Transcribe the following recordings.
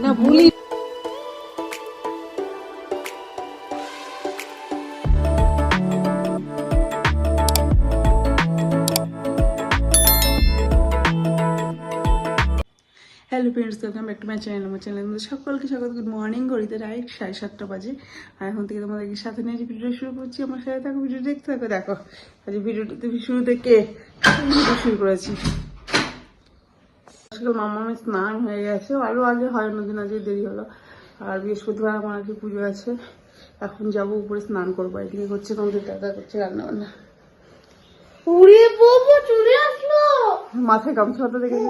না বলি hello friends, welcome back to my channel. আমার চ্যানেলের মধ্যে সকলকে স্বাগত। Good morning. ঘড়িতে রাইট 7:30 বাজে। আর এখন থেকে তোমাদেরকে সাথে নিয়ে ভিডিও শুরু করছি। আমার সাথে থাকো, ভিডিও দেখতে থাকো। দেখো আজ ভিডিওটাতে শুরু থেকে ভিডিও শুরু করেছি। আসলে মামার স্নান হয়ে গেছে, আরও আগে হয় অন্যদিন, আজকে দেরি হলো। আর বৃহস্পতিবার আমার আজকে পুজো আছে, এখন যাবো উপরে স্নান করবো। এদিকে করছে তোমাদের দাদা, করছে রান্না বান্না। মাথায় গামছা হাতে দেখেছি।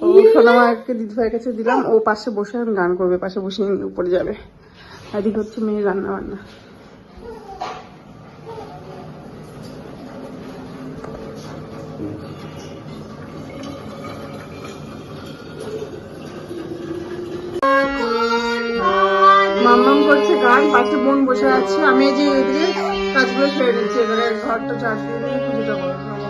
ও সোনামাকে দিদিভাইয়ের কাছে দিলাম, ও পাশে বসে আমি গান করবে, পাশে বসে উপরে যাবে। এদিকে হচ্ছে মেয়ের রান্না বান্না। মাম্মাম করছে গান, পাশে বোন বসে আছে। আমি এই যে এদিকে কাজগুলো সেরে নিচ্ছি, এবারে ঘরটা ঝাড় দিয়ে দিয়ে পুজোটা করে নেবো।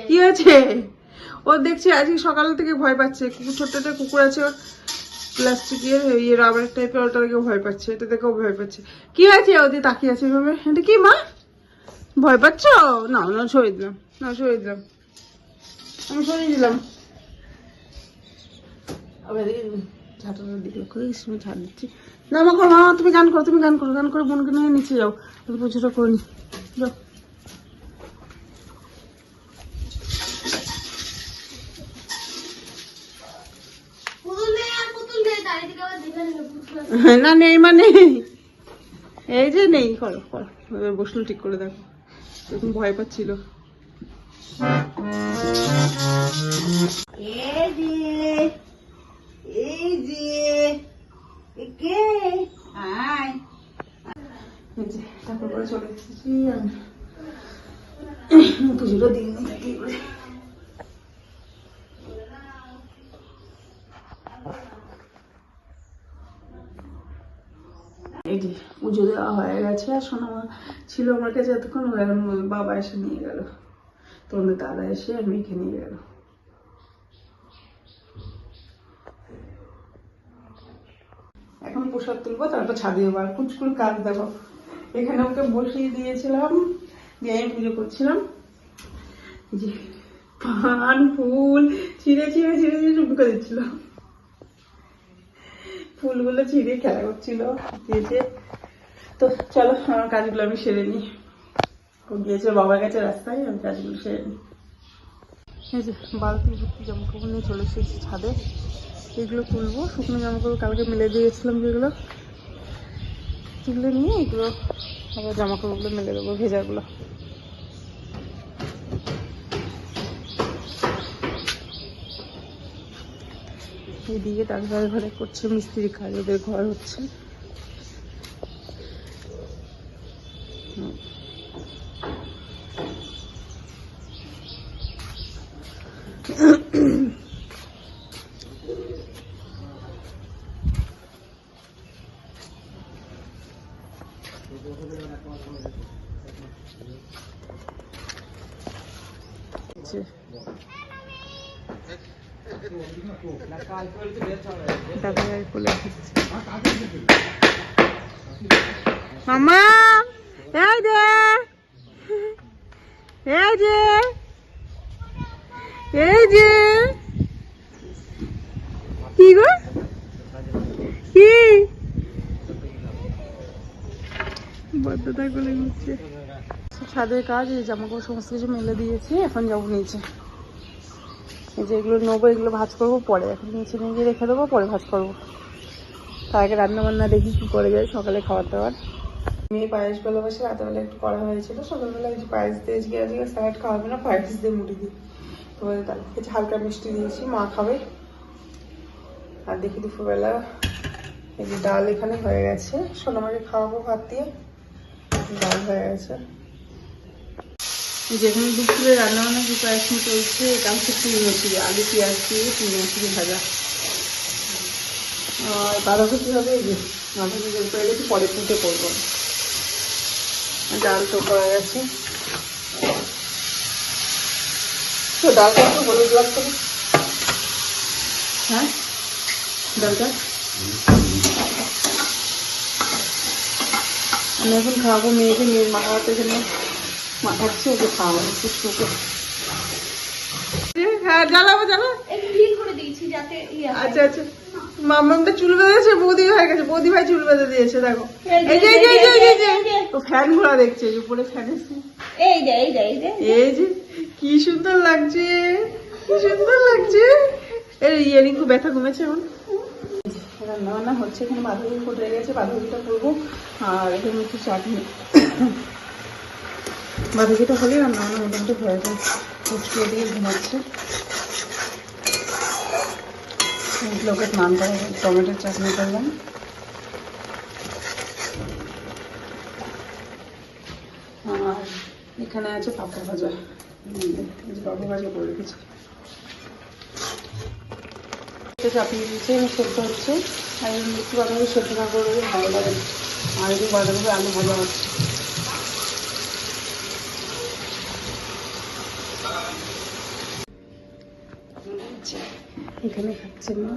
কি হয়েছে? ও দেখছি আজকে সকাল থেকে ভয় পাচ্ছে। ছোট্ট একটা কুকুর আছে, ওর প্লাস্টিকের রাবার টাইপের, ওটা দেখে ভয় পাচ্ছে। এটা দেখেও ভয় পাচ্ছে। কি হয়েছে? ওদের তাকিয়ে আছে এভাবে। এটা কি মা, ভয় পাচ্ছ? না না, সরিয়ে দিলাম, না সরিয়ে দিলাম, আমি সরিয়ে দিলাম। ঝাঁটাটা দিকে করে ঝাড় দিচ্ছি। না মা, মা তুমি গান করো, তুমি গান করো, গান করে বোনকে নিয়ে নিচে যাও, পুজোটা করে নি যাও। না নেই মানে, এই যে নেই। করো করো, বসলো ঠিক করে দেখো, এরকম ভয় পাচ্ছিল। তারপর করে চলে এসেছি আমি, পুজোটা দিয়ে নিই কি করে। এই যে পুজো দেওয়া হয়ে গেছে। আর সোনামা ছিল আমার কাছে এতক্ষণ, এখন বাবা এসে নিয়ে গেল, তোমাদের দাদা এসে আর মেয়েকে নিয়ে গেল। এখন প্রসাদ তুলবো, তারপর ছাদে যাবো। আর কুচকুর কাজ দেখো, এখানে ওকে বসিয়ে দিয়েছিলাম, দিয়ে আমি পুজো করছিলাম। যে পান ফুল ছিঁড়ে ছিঁড়ে ছিঁড়ে ছিঁড়ে ঢুকে দিচ্ছিল, ফুলগুলো ছিঁড়ে খেলা করছিল দিয়েছে। তো চলো আমার কাজগুলো আমি সেরে নিই। ও গিয়েছে বাবার কাছে রাস্তায়, আমি কাজগুলো সেরে নিই। এই যে বালতি ভর্তি জামা কাপড় নিয়ে চলে এসেছি ছাদে। এগুলো তুলবো, শুকনো জামা কাপড় কালকে মেলে দিয়েছিলাম যেগুলো, তুলে নিয়ে এগুলো আবার জামা কাপড়গুলো মেলে দেবো, ভেজাগুলো। এইদিকে ডাক্তার ঘরে করছে মিস্ত্রি কাজ, ওদের ঘর হচ্ছে। মামা এই যে, এই যে, এই যে, কি গো কি বদ্ধতা গুলো নিচ্ছে। ছাদের কাজ, এই জামা কাপড় সমস্ত কিছু মেলে দিয়েছি, এখন যাবো নিচে। এই যে এগুলো নেবো, এগুলো ভাজ করবো পরে, এখন নিচে নিয়ে গিয়ে রেখে দেবো, পরে ভাজ করবো। তার আগে রান্না বান্না দেখি কি করে যায়, সকালে খাবার দাবার। মেয়ে পায়েস ভালোবাসে, রাতেবেলা একটু করা হয়েছিল, সকালবেলা কিছু পায়েস দিয়ে আজকে স্যালাড খাওয়াবে না, পায়েস দিয়ে মুড়ি দিই। তোমাদের তাহলে কিছু হালকা মিষ্টি দিয়েছি, মা খাবে। আর দেখি দুপুরবেলা এই যে ডাল এখানে হয়ে গেছে, সোনামাকে খাওয়াবো ভাত দিয়ে, ডাল হয়ে গেছে। যেখানে দুপুরে রান্না বান্না প্রিপারেশন চলছে, এটা হচ্ছে চিংড়ি মাছ, আলু পেঁয়াজ দিয়ে চিংড়ি মাছ ভাজা। আর বাঁধাকপি হবে, এই যে বাঁধাকপি বের করে গেছি, পরে পুঁতে করবো। ডাল তো করা গেছে, তো ডালটা একটু হলুদ লাগতো। হ্যাঁ ডালটা আমি এখন খাওয়াবো মেয়েকে, মেয়ের মা হাতে এখানে মাখাচ্ছে, ওকে খাওয়াবো পুষ্পকে। হ্যাঁ জ্বালাবো জ্বালা, আচ্ছা আচ্ছা। মামামটা চুল বেঁধেছে, বৌদি হয়ে গেছে, বৌদি ভাই চুল বেঁধে দিয়েছে। দেখো এই যে ও ফ্যান ঘোরা দেখছে, উপরে ফ্যান এসছে, এই যে কি সুন্দর লাগছে, কি সুন্দর লাগছে। এই ইয়ারিং খুব ব্যথা কমেছে এখন। রান্না বান্না হচ্ছে, এখানে বাঁধাকপি ফুটে গেছে, বাঁধাকপিটা করবো, আর এখানে একটু চাটনি। বাঁধাকপিটা হলেই রান্না বান্না মোটামুটি হয়ে যায়। ফুটকিয়ে দিয়ে ঘুমাচ্ছে, লোকের স্নান করে টমেটোর চাটনি করলাম। আর এখানে আছে পাপড় ভাজা, পাপড় ভাজা করে রেখেছি, চাপিয়ে দিয়েছে, সেদ্ধ হচ্ছে। আর একটু বাঁধাকপি সেদ্ধ না করে ভালো লাগে, আর একটু বাঁধাকপি আলু ভাজা হচ্ছে। এখানে খাচ্ছেন না,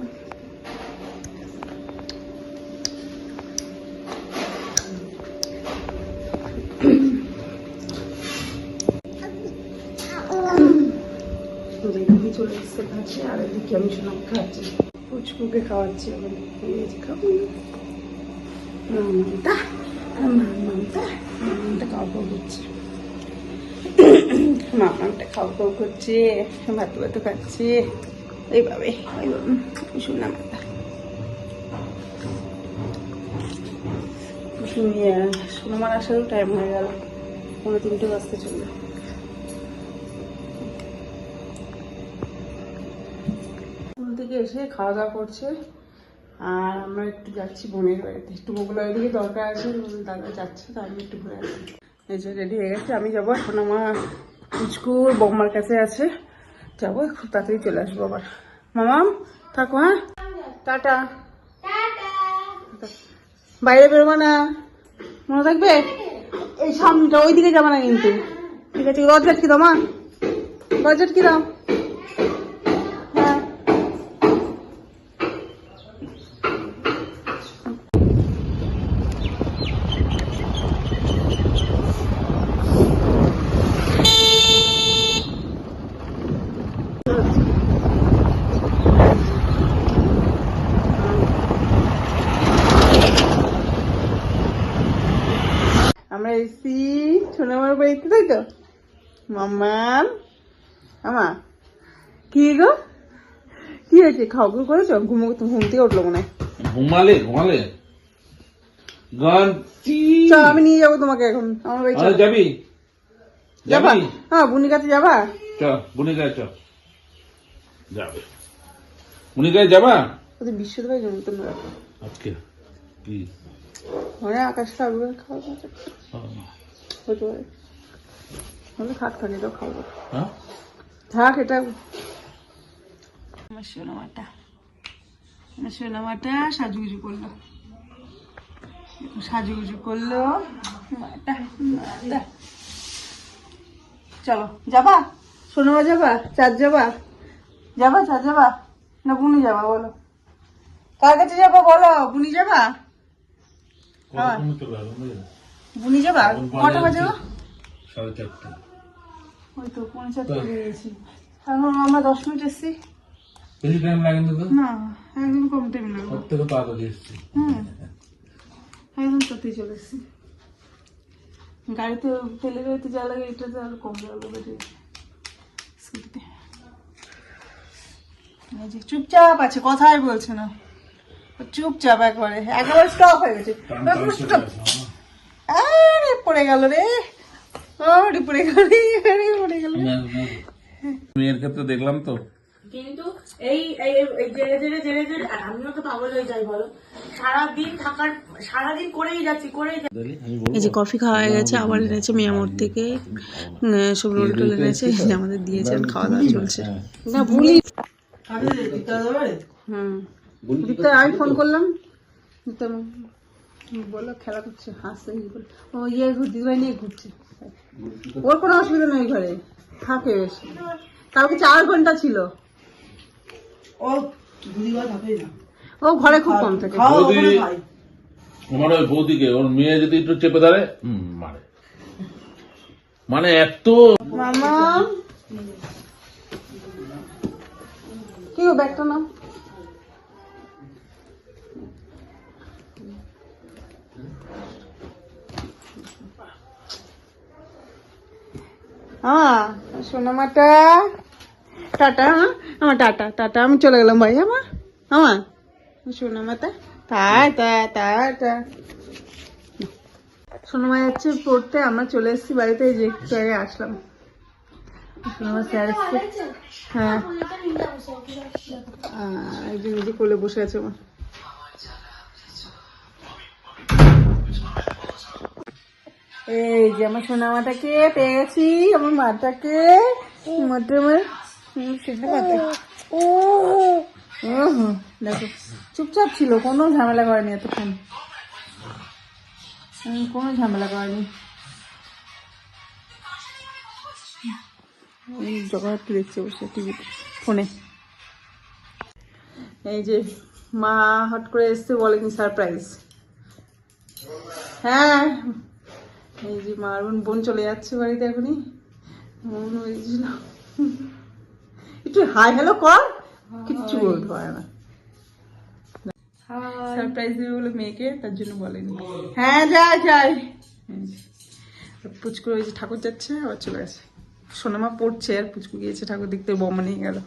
এদিকে চলে এসছে খাচ্ছে, আর এদিকে আমি সোনাম খাচ্ছি, পুচকুকে খাওয়াচ্ছি। এখন মমতা খাওয়া খাওয়া করছে, মামাটা খাওয়া খাওয়া করছে, ভাত ভাত খাচ্ছে এইভাবে। সোনাম সোনামার আসারও টাইম হয়ে গেল, 3:30 বাজতে চললো। স্কুল থেকে এসে খাওয়া দাওয়া করছে, আর আমরা একটু যাচ্ছি বোনের বাড়িতে, একটু বগুলার দিকে দরকার আছে, দাদা যাচ্ছে, তো আমি একটু ঘুরে আসছি। এই যে রেডি হয়ে গেছে, আমি যাবো এখন, আমার পুচকুর বৌমার কাছে আছে, যাবো, খুব তাড়াতাড়ি চলে আসবো আবার। মামাম থাকো, হ্যাঁ টাটা। বাইরে বেরোবো না, মনে থাকবে। এই সামনেটা, ওইদিকে যাবো না কিন্তু, ঠিক আছে? দরজা কি দাও মা, দরজা কি দাও। হ্যাঁ আমরা এসি সোনামার বাড়িতে, তাই তো? মাম্মাম আমা কি গো, কি হয়েছে? খাওয়া ঘুম করেছো? ঘুম থেকে উঠলো মনে হয়। ঘুমালে চল আমি নিয়ে যাবো তোমাকে এখন আমার বাড়ি। যাবি? যাবা? হ্যাঁ বুনির কাছে যাবা? বুনিকায় যাবে, বুনিকায় যাবা? ওদের বিশ্বদেব ভাই জন্মদিন আজকে কি মানে আকাশটা আগুন খাওয়া হতে পারে, হলে থাক থাকে, এটাও খাওয়া থাক। এটা আমার সোনামাটা সাজুগুজু করলো, চলো যাবা সোনামা, যাবা চাঁদ, যাবা চাঁদ যাবা না বুনি যাবা? বলো কার কাছে যাবা, বলো। বুনি যাবা? বুনি যাবা? কটা বাজে? 4:30। ওই তো 4:45 বেরিয়েছি, এখন আমরা 10 মিনিট এসছি। বেশি টাইম লাগে না, একদম কম টাইম লাগবে, থেকে তাড়াতাড়ি এসছি। একদম তাড়াতাড়ি চলে এসছি। গাড়িতে তেলের গাড়িতে যা লাগে এটাতে আরো কম লাগবে স্কুটিতে। চুপচাপ আছে, কথাই বলছে না, চুপচাপ একবারে স্টপ হয়ে গেছে। আরে পড়ে গেল রে, পড়ে গেল রে, পড়ে গেল। মেয়ের ক্ষেত্রে দেখলাম তো, কিন্তু এই জেনে আমিও তো পাগল হয়ে যাই, বলো। সারাদিন করেই যাচ্ছি। এই যে কফি খাওয়া হয়ে গেছে, আবার এনেছে মিয়ামোর থেকে সব রোল টোল এনেছে, আমাদের দিয়েছেন, খাওয়া দাওয়া চলছে। না ভুলি দীপ্তা আমি ফোন করলাম, দীপ্তা বললো খেলা করছে, হাসছে বলে ও দিদিভাই নিয়ে ঘুরছে। ওর কোনো অসুবিধা নেই, ঘরে থাকে বেশ, কালকে 4 ঘন্টা ছিল। ও ঘরে খুব কম থাকে। আমার ওই বৌদিকে ওর মেয়ে যদি একটু চেপে ধরে মারে, মানে এত। মামা কি গো, ব্যাগটা নাও। সোনামাটা টাটা, আমার টাটা টাটা, আমি চলে গেলাম ভাই। আমার সোনামাতা টা। সোনামা যাচ্ছে পড়তে, আমরা চলে এসেছি বাড়িতে, এই যে একটু আগে আসলাম। সোনামা স্যার এসছে, হ্যাঁ এই যে নিজে কোলে বসে আছে আমার। এই যে আমার সোনামাটাকে পেয়ে গেছি, আমার মাটাকে দেখো চুপচাপ ছিল, কোনো ঝামেলা করেনি এতক্ষণ, কোনো ঝামেলা করেনি। জগন্নাথকে দেখছে বসে টিভিতে, ফোনে। এই যে মা হট করে এসছে, বলেনি সারপ্রাইজ। হ্যাঁ এই যে মা আর বোন চলে যাচ্ছে বাড়িতে এখনই। মন হয়েছিল একটু হাই হ্যালো কর, কিচ্ছু বলতে পারে না। সারপ্রাইজ দেবে বলে মেয়েকে, তার জন্য বলেনি। হ্যাঁ যাই পুচকু ওই যে ঠাকুর যাচ্ছে, আবার চলে গেছে। সোনামা পড়ছে আর পুচকু গিয়েছে ঠাকুর দেখতে, বোমা নিয়ে গেল।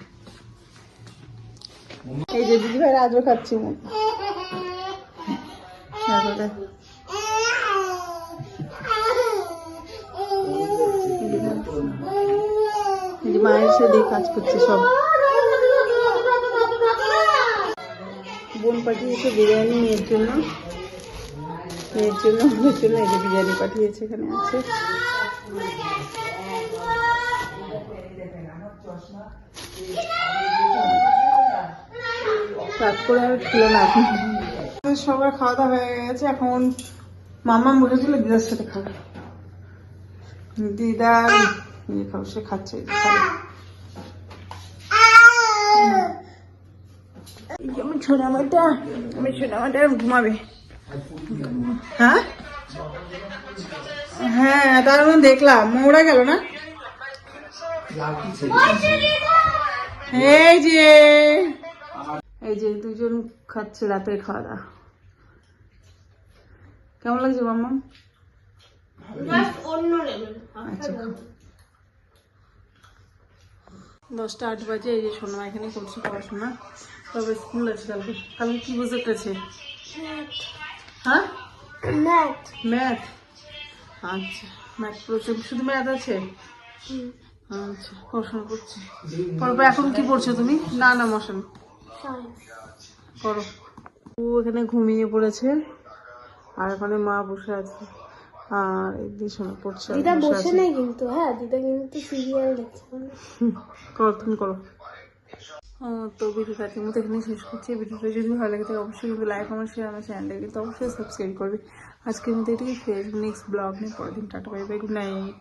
এই যে দিদি ভাই আজও খাচ্ছি মায়ের সাথে কাজ করছে সব। বোন পাঠিয়েছে বিরিয়ানি মেয়ের জন্য, এই যে বিরিয়ানি পাঠিয়েছে, এখানে আছে। রাত করে আর ছিল না এখন। সবার খাওয়া দাওয়া হয়ে গেছে, এখন মামা বসেছিল দিদার সাথে খাবে। দিদা খাবে, সে খাচ্ছে। আমার ছোটামাটা ঘুমাবে। হ্যাঁ হ্যাঁ, তার মানে দেখলাম মোড়া গেল না। এই যে দুজন খাচ্ছে রাতের খাওয়া দাওয়া। কেমন লাগছে মাম্মা? আচ্ছা 10টা 8 বাজে। এই যে সোনা এখানে করছে পড়াশোনা, তবে স্কুল আছে কালকে। কালকে কি প্রজেক্ট আছে? হ্যাঁ ম্যাথ। আচ্ছা ম্যাথ প্রজেক্ট, শুধু ম্যাথ আছে? আচ্ছা পড়াশোনা করছি। পড়বে। এখন কি পড়ছো তুমি? না মশান করো। ও এখানে ঘুমিয়ে পড়েছে, আর এখানে মা বসে আছে, আর এদিকে শোনা পড়ছে। দিদা বসে নেই কিন্তু, হ্যাঁ দিদা কিন্তু সিরিয়াল দেখছে। করো তুমি করো। তো ভিডিওটা আজকের মতো এখানে শেষ করছি। ভিডিওটা যদি ভালো লাগে থাকে অবশ্যই কিন্তু লাইক কমেন্ট শেয়ার, আমার চ্যানেলটা কিন্তু অবশ্যই সাবস্ক্রাইব করবে। আজকের মতো এটাই, ফের নেক্সট ব্লগ নিয়ে পরের দিন। Tata bye bye, good night.